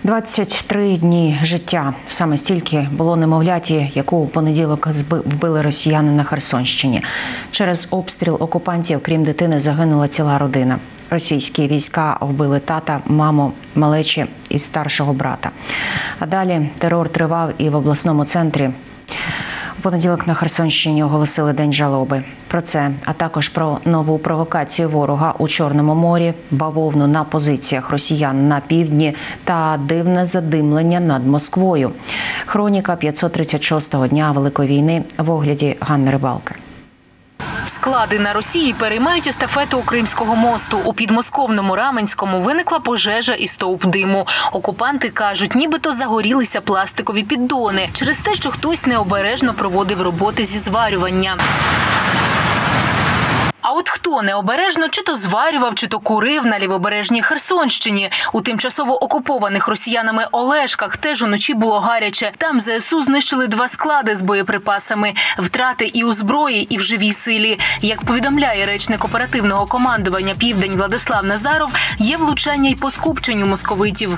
23 дні життя. Саме стільки було немовляті, яку у понеділок вбили росіяни на Херсонщині. Через обстріл окупантів, крім дитини, загинула ціла родина. Російські війська вбили тата, маму, малечі і старшого брата. А далі терор тривав і в обласному центрі. У понеділок на Херсонщині оголосили День жалоби. Про це, а також про нову провокацію ворога у Чорному морі, бавовну на позиціях росіян на півдні та дивне задимлення над Москвою. Хроніка 536-го дня Великої війни в огляді Ганни Рибалки. Склади на Росії переймають естафету у Кримського мосту. У підмосковному Раменському виникла пожежа і стовп диму. Окупанти кажуть, нібито загорілися пластикові піддони через те, що хтось необережно проводив роботи зі зварювання. А от хто необережно чи то зварював, чи то курив на лівобережній Херсонщині. У тимчасово окупованих росіянами Олешках теж уночі було гаряче. Там ЗСУ знищили 2 склади з боєприпасами. Втрати і у зброї, і в живій силі. Як повідомляє речник оперативного командування «Південь» Владислав Назаров, є влучання й по скупченню московитів.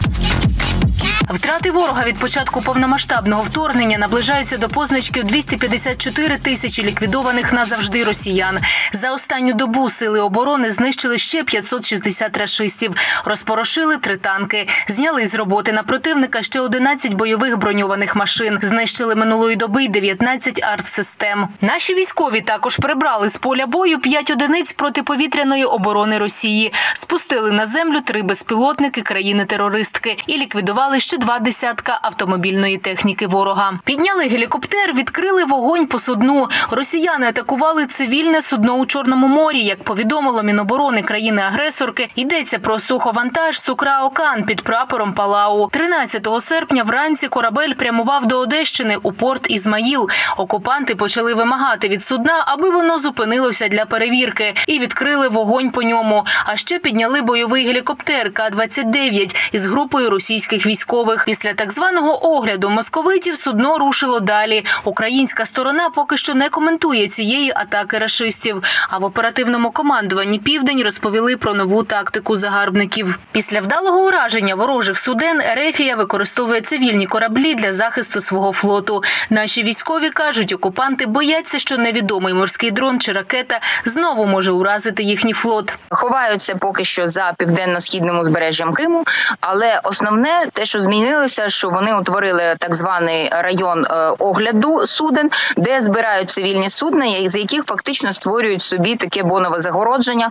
Втрати ворога від початку повномасштабного вторгнення наближаються до позначки в 254 тисячі ліквідованих назавжди росіян. За останню добу сили оборони знищили ще 560 рашистів, розпорошили 3 танки, зняли з роботи на противника ще 11 бойових броньованих машин, знищили минулої доби 19 артсистем. Наші військові також прибрали з поля бою 5 одиниць протиповітряної оборони Росії, спустили на землю 3 безпілотники країни-терористки і ліквідували ще 2 десятка автомобільної техніки ворога. Підняли гелікоптер, відкрили вогонь по судну. Росіяни атакували цивільне судно у Чорному морі. Як повідомило Міноборони країни-агресорки, йдеться про суховантаж «Сукра-Окан» під прапором Палау. 13 серпня вранці корабель прямував до Одещини у порт Ізмаїл. Окупанти почали вимагати від судна, аби воно зупинилося для перевірки, і відкрили вогонь по ньому. А ще підняли бойовий гелікоптер К-29 із групою російських військових. Після так званого огляду московитів судно рушило далі. Українська сторона поки що не коментує цієї атаки рашистів. А в оперативному командуванні «Південь» розповіли про нову тактику загарбників. Після вдалого ураження ворожих суден Ерефія використовує цивільні кораблі для захисту свого флоту. Наші військові кажуть, окупанти бояться, що невідомий морський дрон чи ракета знову може уразити їхній флот. Ховаються поки що за південно-східним узбережжям Криму, але основне те, що змінилося, що вони утворили так званий район огляду суден, де збирають цивільні судна, з яких фактично створюють собі таке бонове загородження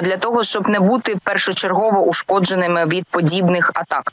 для того, щоб не бути першочергово ушкодженими від подібних атак.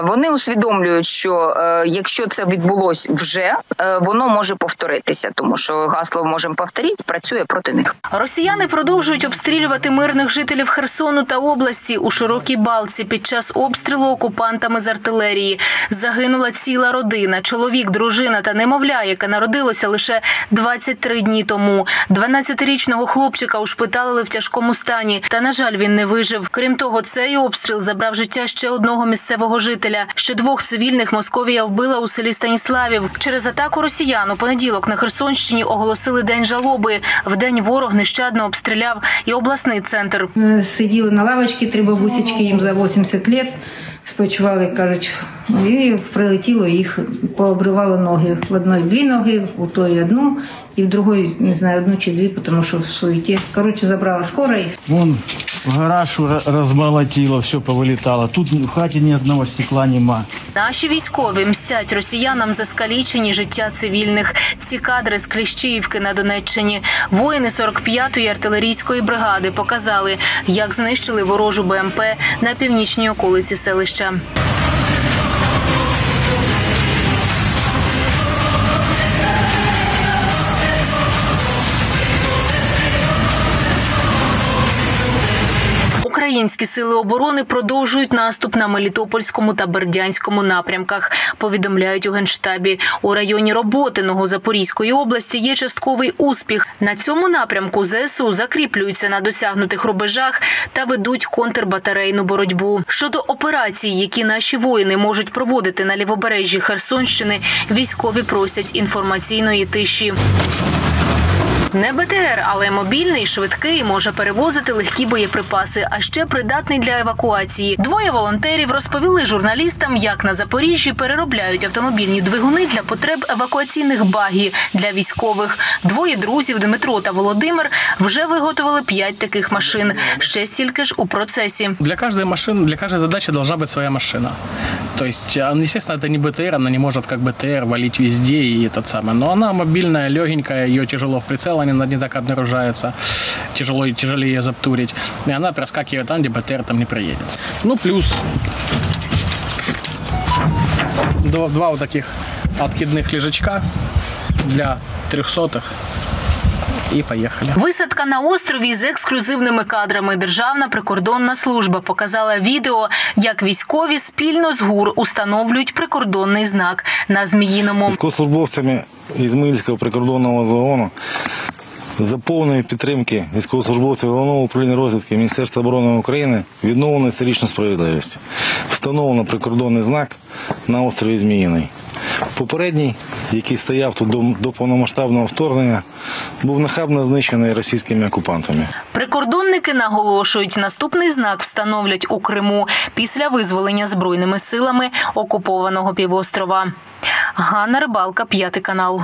Вони усвідомлюють, що якщо це відбулось вже, воно може повторитися, тому що гасло «можемо повторити» працює проти них. Росіяни продовжують обстрілювати мирних жителів Херсону та області. У Широкій Балці під час обстрілу окупантами з артилерії загинула ціла родина – чоловік, дружина та немовля, яке народилося лише 23 дні тому. 12-річного хлопчика ушпиталили в тяжкому стані, та, на жаль, він не вижив. Крім того, цей обстріл забрав життя ще одного місцевого жителя. Ще 2 цивільних Московія вбила у селі Станіславів. Через атаку росіян у понеділок на Херсонщині оголосили День жалоби. Вдень ворог нещадно обстріляв і обласний центр. Сиділи на лавочці, 3 бабусечки, їм за 80 років. Спочивали, кажуть, і прилетіло, їх пообривали ноги. В одної 2 ноги, у той 1, і в другої, не знаю, 1 чи 2, тому що в суеті. Коротше, забрала скоро їх. Вон гараж розмолотило, все повилітало. Тут в хаті ні одного стекла нема. Наші військові мстять росіянам за скалічені життя цивільних. Ці кадри з Кліщіївки на Донеччині. Воїни 45-ї артилерійської бригади показали, як знищили ворожу БМП на північній околиці селища. Українські сили оборони продовжують наступ на Мелітопольському та Бердянському напрямках, повідомляють у Генштабі. У районі Роботиного Запорізької області є частковий успіх. На цьому напрямку ЗСУ закріплюються на досягнутих рубежах та ведуть контрбатарейну боротьбу. Щодо операцій, які наші воїни можуть проводити на лівобережжі Херсонщини, військові просять інформаційної тиші. Не БТР, але мобільний, швидкий, може перевозити легкі боєприпаси, а ще придатний для евакуації. Двоє волонтерів розповіли журналістам, як на Запоріжжі переробляють автомобільні двигуни для потреб евакуаційних багі для військових. Двоє друзів, Дмитро та Володимир, вже виготовили 5 таких машин. Ще стільки ж у процесі. Для каждой машины, для каждой задачи должна быть своя машина. То есть, естественно, это не БТР, она не может как БТР валить везде и этот самый. Но она мобильная, легенькая, ее тяжело в прицел, она не так обнаружается, тяжелее ее заптурить. И она проскакивает там, где БТР там не проедет. Ну, плюс два вот таких откидных лежачка для 300-х. І поїхали. Висадка на острові з ексклюзивними кадрами. Державна прикордонна служба показала відео, як військові спільно з ГУР установлюють прикордонний знак на Зміїному. Військовослужбовцями Ізмаїльського прикордонного загону за повної підтримки військовослужбовців Головного управління розвідки Міністерства оборони України відновлено історичну справедливість. Встановлено прикордонний знак на острові Зміїний. Попередній, який стояв тут до повномасштабного вторгнення, був нахабно знищений російськими окупантами. Прикордонники наголошують, наступний знак встановлять у Криму після визволення Збройними силами окупованого півострова. Ганна Рибалка, 5 канал.